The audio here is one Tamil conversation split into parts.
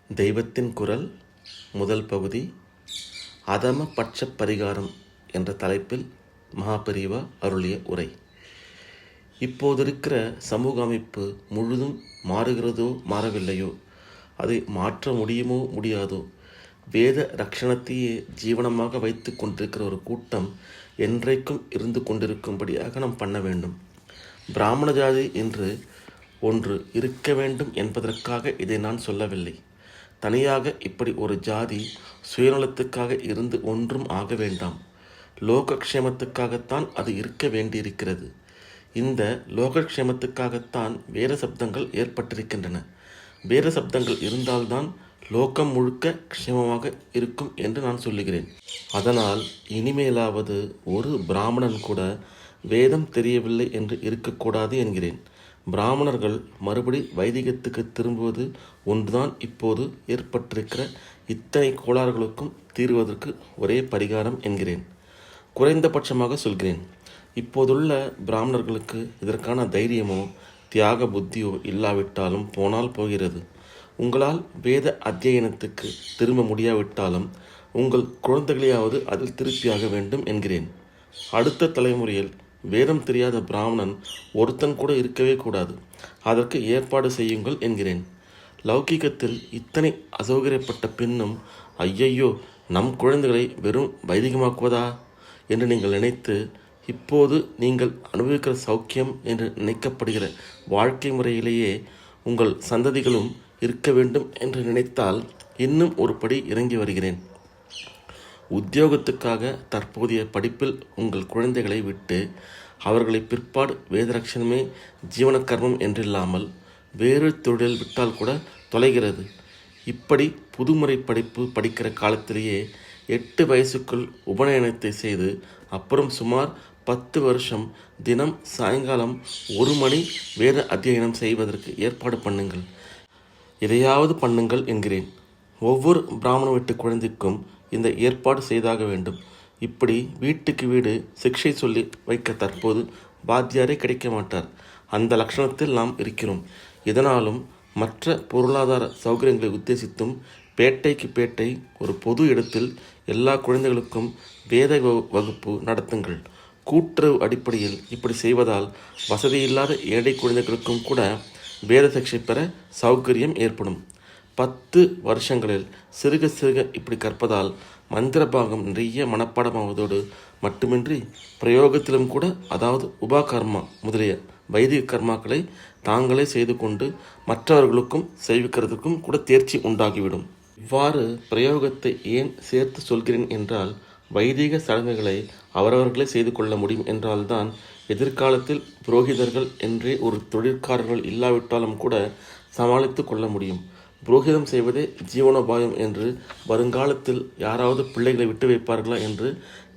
தெய்வத்தின் குரல் முதல் பகுதி அதம பட்ச பரிகாரம் என்ற தலைப்பில் மகாபெரிவா அருளிய உரை. இப்போதிருக்கிற சமூக அமைப்பு முழுதும் மாறுகிறதோ மாறவில்லையோ, அதை மாற்ற முடியுமோ முடியாதோ, வேத ரக்ஷணத்தையே ஜீவனமாக வைத்து கொண்டிருக்கிற ஒரு கூட்டம் என்றைக்கும் இருந்து கொண்டிருக்கும்படியாக நாம் பண்ண வேண்டும். பிராமண ஜாதி என்று ஒன்று இருக்க வேண்டும் என்பதற்காக இதை நான் சொல்லவில்லை. தனியாக இப்படி ஒரு ஜாதி சுயநலத்துக்காக இருந்து ஒன்றும் ஆக வேண்டாம். லோகக்ஷேமத்துக்காகத்தான் அது இருக்க வேண்டியிருக்கிறது. இந்த லோகக்ஷேமத்துக்காகத்தான் வேத சப்தங்கள் ஏற்பட்டிருக்கின்றன. வேத சப்தங்கள் இருந்தால்தான் லோகம் முழுக்க க்ஷேமமாக இருக்கும் என்று நான் சொல்லுகிறேன். அதனால் இனிமேலாவது ஒரு பிராமணன் கூட வேதம் தெரியவில்லை என்று இருக்கக்கூடாது என்கிறேன். பிராமணர்கள் மறுபடி வைதிகத்துக்கு திரும்புவது ஒன்றுதான் இப்போது ஏற்பட்டிருக்கிற இத்தனை கோளாறுகளுக்கும் தீர்வதற்கு ஒரே பரிகாரம் என்கிறேன். குறைந்தபட்சமாக சொல்கிறேன், இப்போதுள்ள பிராமணர்களுக்கு இதற்கான தைரியமோ தியாக புத்தியோ இல்லாவிட்டாலும் போனால் போகிறது. உங்களால் வேத அத்தியனத்துக்கு திரும்ப முடியாவிட்டாலும் உங்கள் குழந்தைகளையாவது அதில் திருப்பியாக வேண்டும் என்கிறேன். அடுத்த தலைமுறையில் வேதம் தெரியாத பிராமணன் ஒருத்தன் கூட இருக்கவே கூடாது. அதற்கு ஏற்பாடு செய்யுங்கள் என்கிறேன். லௌகீகத்தில் இத்தனை அசௌகரியப்பட்ட பின்னும் ஐயையோ, நம் குழந்தைகளை வெறும் வைதிகமாக்குவதா என்று நீங்கள் நினைத்து, இப்போது நீங்கள் அனுபவிக்கிற சௌக்கியம் என்று நினைக்கப்படுகிற வாழ்க்கை முறையிலேயே உங்கள் சந்ததிகளும் இருக்க வேண்டும் என்று நினைத்தால் இன்னும் ஒரு படி இறங்கி வருகிறேன். உத்தியோகத்துக்காக தற்போதைய படிப்பில் உங்கள் குழந்தைகளை விட்டு அவர்களை பிற்பாடு வேதரட்சணமே ஜீவன கர்மம் என்றில்லாமல் வேறு தொழில் விட்டால் கூட தொலைகிறது. இப்படி புதுமுறை படிப்பு படிக்கிற காலத்திலேயே 8 வயசுக்குள் உபநயனத்தை செய்து அப்புறம் சுமார் 10 வருஷம் தினம் சாயங்காலம் 1 மணி வேத அத்தியனம் செய்வதற்கு ஏற்பாடு பண்ணுங்கள். எதையாவது பண்ணுங்கள் என்கிறேன். ஒவ்வொரு பிராமண வீட்டு குழந்தைக்கும் இந்த ஏற்பாடு செய்தாக வேண்டும். இப்படி வீட்டுக்கு வீடு சிக்ஷை சொல்லி வைக்க தற்போது பாத்தியாரே கிடைக்க மாட்டார். அந்த லட்சணத்தில் நாம் இருக்கிறோம். இதனாலும் மற்ற பொருளாதார சௌகரியங்களை உத்தேசித்தும் பேட்டைக்கு பேட்டை ஒரு பொது இடத்தில் எல்லா குழந்தைகளுக்கும் வேத வகுப்பு நடத்துங்கள். கூட்டுறவு அடிப்படையில் இப்படி செய்வதால் வசதியில்லாத ஏழை குழந்தைகளுக்கும் கூட வேத சிக்ஷை பெற சௌகரியம் ஏற்படும். 10 வருஷங்களில் சிறுக சிறுக இப்படி கற்பதால் மந்திரபாகம் நிறைய மனப்பாடமாவதோடு மட்டுமின்றி பிரயோகத்திலும் கூட, அதாவது உபாகர்மா முதலிய வைதிக கர்மாக்களை தாங்களே செய்து கொண்டு மற்றவர்களுக்கும் செய்விக்கிறதுக்கும் கூட தேர்ச்சி உண்டாகிவிடும். இவ்வாறு பிரயோகத்தை ஏன் சேர்த்து சொல்கிறேன் என்றால், வைதிக சடங்குகளை அவரவர்களே செய்து கொள்ள முடியும் என்றால்தான் எதிர்காலத்தில் புரோகிதர்கள் என்றே ஒரு தொழிற்காரர்கள் இல்லாவிட்டாலும் கூட சமாளித்து கொள்ள முடியும். புரோகிதம் செய்வதே ஜீவனோபாயம் என்று வருங்காலத்தில் யாராவது பிள்ளைகளை விட்டு வைப்பார்களா என்று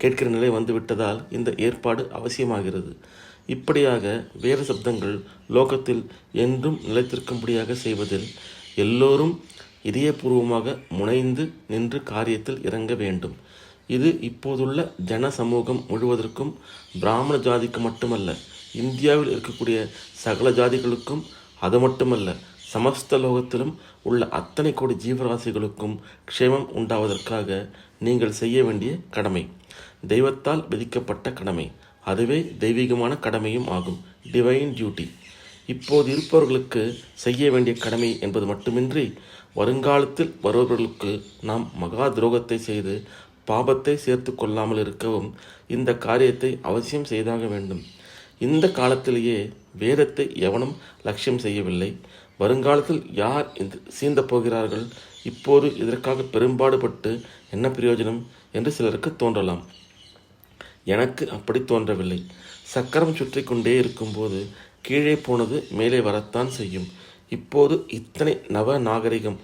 கேட்கிற நிலை வந்துவிட்டதால் இந்த ஏற்பாடு அவசியமாகிறது. இப்படியாக வேத சப்தங்கள் லோகத்தில் என்றும் நிலைத்திருக்கும்படியாக செய்வதில் எல்லோரும் இதயபூர்வமாக முனைந்து நின்று காரியத்தில் இறங்க வேண்டும். இது இப்போதுள்ள ஜன சமூகம் முழுவதற்கும் பிராமண ஜாதிக்கு மட்டுமல்ல, இந்தியாவில் இருக்கக்கூடிய சகல ஜாதிகளுக்கும், அது மட்டுமல்ல சமஸ்த லோகத்திலும் உள்ள அத்தனை கோடி ஜீவராசிகளுக்கும் க்ஷேமம் உண்டாவதற்காக நீங்கள் செய்ய வேண்டிய கடமை. தெய்வத்தால் விதிக்கப்பட்ட கடமை. அதுவே தெய்வீகமான கடமையும் ஆகும். Divine duty. இப்போது இருப்பவர்களுக்கு செய்ய வேண்டிய கடமை என்பது மட்டுமின்றி வருங்காலத்தில் வருபவர்களுக்கு நாம் மகா துரோகத்தை செய்து பாபத்தை சேர்த்து கொள்ளாமல் இருக்கவும் இந்த காரியத்தை அவசியம் செய்தாக வேண்டும். இந்த காலத்திலேயே வேதத்தை எவனும் லட்சியம் செய்யவில்லை. வருங்காலத்தில் யார் சீந்த போகிறார்கள்? இப்போது இதற்காக பெரும்பாடுபட்டு என்ன பிரயோஜனம் என்று சிலருக்கு தோன்றலாம். எனக்கு அப்படி தோன்றவில்லை. சக்கரம் சுற்றி கொண்டே இருக்கும்போது கீழே போனது மேலே வரத்தான் செய்யும். இப்போது இத்தனை நவ நாகரிகம்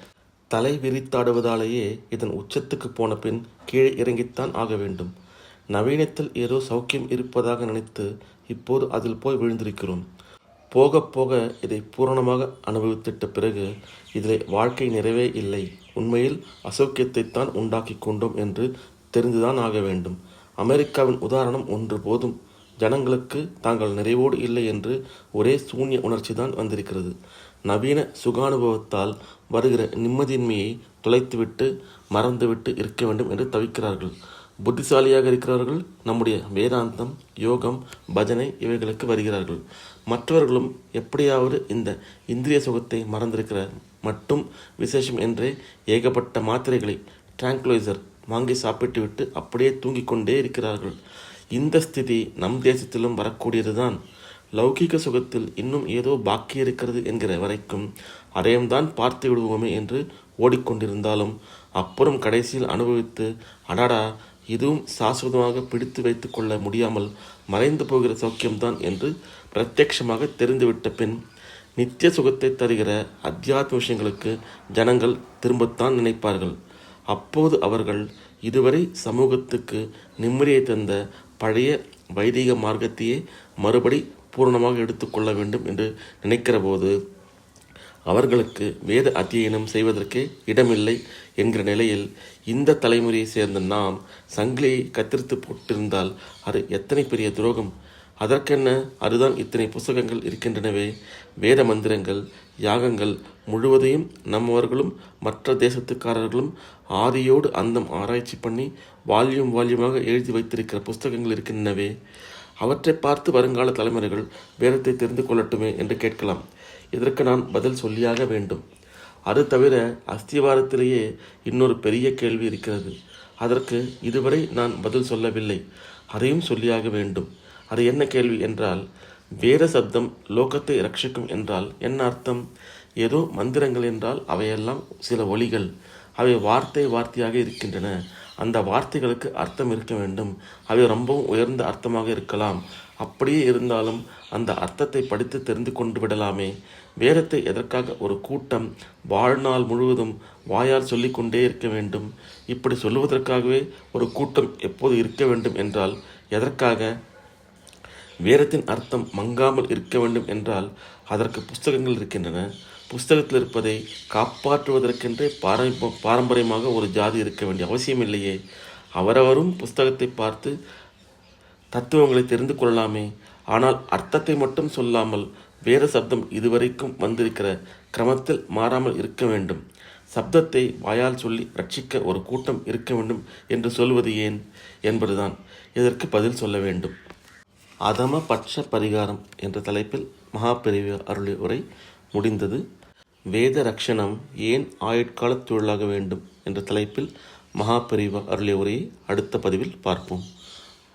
தலை விரித்தாடுவதாலேயே இதன் உச்சத்துக்கு போன பின் கீழே இறங்கித்தான் ஆக வேண்டும். நவீனத்தில் ஏதோ சௌக்கியம் இருப்பதாக நினைத்து இப்போது அதில் போய் விழுந்திருக்கிறோம். போக போக இதை பூரணமாக அனுபவித்திட்ட பிறகு இதில் வாழ்க்கை நிறைவே இல்லை, உண்மையில் அசௌக்கியத்தைத்தான் உண்டாக்கி கொண்டோம் என்று தெரிந்துதான் ஆக வேண்டும். அமெரிக்காவின் உதாரணம் ஒன்று போதும். ஜனங்களுக்கு தாங்கள் நிறைவோடு இல்லை என்று ஒரே சூன்ய உணர்ச்சி தான் வந்திருக்கிறது. நவீன சுகானுபவத்தால் வருகிற நிம்மதியின்மையை தொலைத்துவிட்டு மறந்துவிட்டு இருக்க வேண்டும் என்று தவிக்கிறார்கள். புத்திசாலியாக இருக்கிறவர்கள் நம்முடைய வேதாந்தம், யோகம், பஜனை இவைகளுக்கு வருகிறார்கள். மற்றவர்களும் எப்படியாவது இந்த இந்திரிய சுகத்தை மறந்திருக்கிற மட்டும் விசேஷம் என்றே ஏகப்பட்ட மாத்திரைகளை, டிராங்குலைசர் வாங்கி சாப்பிட்டுவிட்டு அப்படியே தூங்கிக் கொண்டே இருக்கிறார்கள். இந்த ஸ்திதி நம் தேசத்திலும் வரக்கூடியதுதான். லௌகீக சுகத்தில் இன்னும் ஏதோ பாக்கி இருக்கிறது என்கிற வரைக்கும் அதையும்தான் பார்த்து விடுவோமே என்று ஓடிக்கொண்டிருந்தாலும் அப்புறம் கடைசியில் அனுபவித்து அடாடா இதுவும் சாஸ்வதமாக பிடித்து வைத்து கொள்ள முடியாமல் மறைந்து போகிற சௌக்கியம்தான் என்று பிரத்யட்சமாக தெரிந்துவிட்ட பின் நித்திய சுகத்தை தருகிற அத்தியாத்ம விஷயங்களுக்கு ஜனங்கள் திரும்பத்தான் நினைப்பார்கள். அப்போது அவர்கள் இதுவரை சமூகத்துக்கு நிம்மதியை தந்த பழைய வைதிக மார்க்கத்தையே மறுபடி பூரணமாக எடுத்துக்கொள்ள வேண்டும் என்று நினைக்கிற போது அவர்களுக்கு வேத அத்தியனம் செய்வதற்கே இடமில்லை என்கிற நிலையில் இந்த தலைமுறையை சேர்ந்த நாம் சங்கிலியை கத்திரித்து போட்டிருந்தால் அது எத்தனை பெரிய துரோகம்! அதற்கென்ன, அதுதான் இத்தனை புஸ்தகங்கள் இருக்கின்றனவே. வேத மந்திரங்கள், யாகங்கள் முழுவதையும் நம்மவர்களும் மற்ற தேசத்துக்காரர்களும் ஆதியோடு அந்தம் ஆராய்ச்சி பண்ணி வால்யூமாக எழுதி வைத்திருக்கிற புஸ்தகங்கள் இருக்கின்றனவே. அவற்றை பார்த்து வருங்கால தலைமுறைகள் வேதத்தை தெரிந்து கொள்ளட்டுமே என்று கேட்கலாம். இதற்கு நான் பதில் சொல்லியாக வேண்டும். அது தவிர அஸ்திவாரத்திலேயே இன்னொரு பெரிய கேள்வி இருக்கிறது. அதற்கு இதுவரை நான் பதில் சொல்லவில்லை. அதையும் சொல்லியாக வேண்டும். அது என்ன கேள்வி என்றால், வேத சப்தம் லோகத்தை ரட்சிக்கும் என்றால் என்ன அர்த்தம்? ஏதோ மந்திரங்கள் என்றால் அவையெல்லாம் சில ஒலிகள். அவை வார்த்தையாக இருக்கின்றன. அந்த வார்த்தைகளுக்கு அர்த்தம் இருக்க வேண்டும். அவை ரொம்பவும் உயர்ந்த அர்த்தமாக இருக்கலாம். அப்படியே இருந்தாலும் அந்த அர்த்தத்தை படித்து தெரிந்து கொண்டு விடலாமே. வேதத்தை எதற்காக ஒரு கூட்டம் வாழ்நாள் முழுவதும் வாயால் சொல்லிக்கொண்டே இருக்க வேண்டும்? இப்படி சொல்லுவதற்காகவே ஒரு கூட்டம் எப்போது இருக்க வேண்டும் என்றால் எதற்காக? வேதத்தின் அர்த்தம் மங்காமல் இருக்க வேண்டும் என்றால் அதற்கு புஸ்தகங்கள் இருக்கின்றன. புஸ்தகத்தில் இருப்பதை காப்பாற்றுவதற்கென்றே பாரம்பரியமாக ஒரு ஜாதி இருக்க வேண்டிய அவசியம் இல்லையே. அவரவரும் புஸ்தகத்தை பார்த்து தத்துவங்களை தெரிந்து கொள்ளலாமே. ஆனால் அர்த்தத்தை மட்டும் சொல்லாமல் வேத சப்தம் இதுவரைக்கும் வந்திருக்கிற கிரமத்தில் மாறாமல் இருக்க வேண்டும். சப்தத்தை வாயால் சொல்லி ரட்சிக்க ஒரு கூட்டம் இருக்க வேண்டும் என்று சொல்வது ஏன் என்பதுதான் இதற்கு பதில் சொல்ல வேண்டும். அதம பட்ச பரிகாரம் என்ற தலைப்பில் மகாபெரிவா அருளிய உரை முடிந்தது. வேத ரக்ஷணம் ஏன் ஆயுட்கால தொழிலாக வேண்டும் என்ற தலைப்பில் மகாபெரிவா அருளிய உரையை அடுத்த பதிவில் பார்ப்போம்.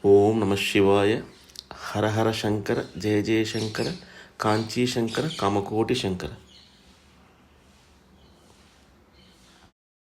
ஓம் நம சிவாய. ஹர ஹர சங்கர, ஜெய ஜெய சங்கர, காஞ்சி சங்கர, காமகோட்டி சங்கர.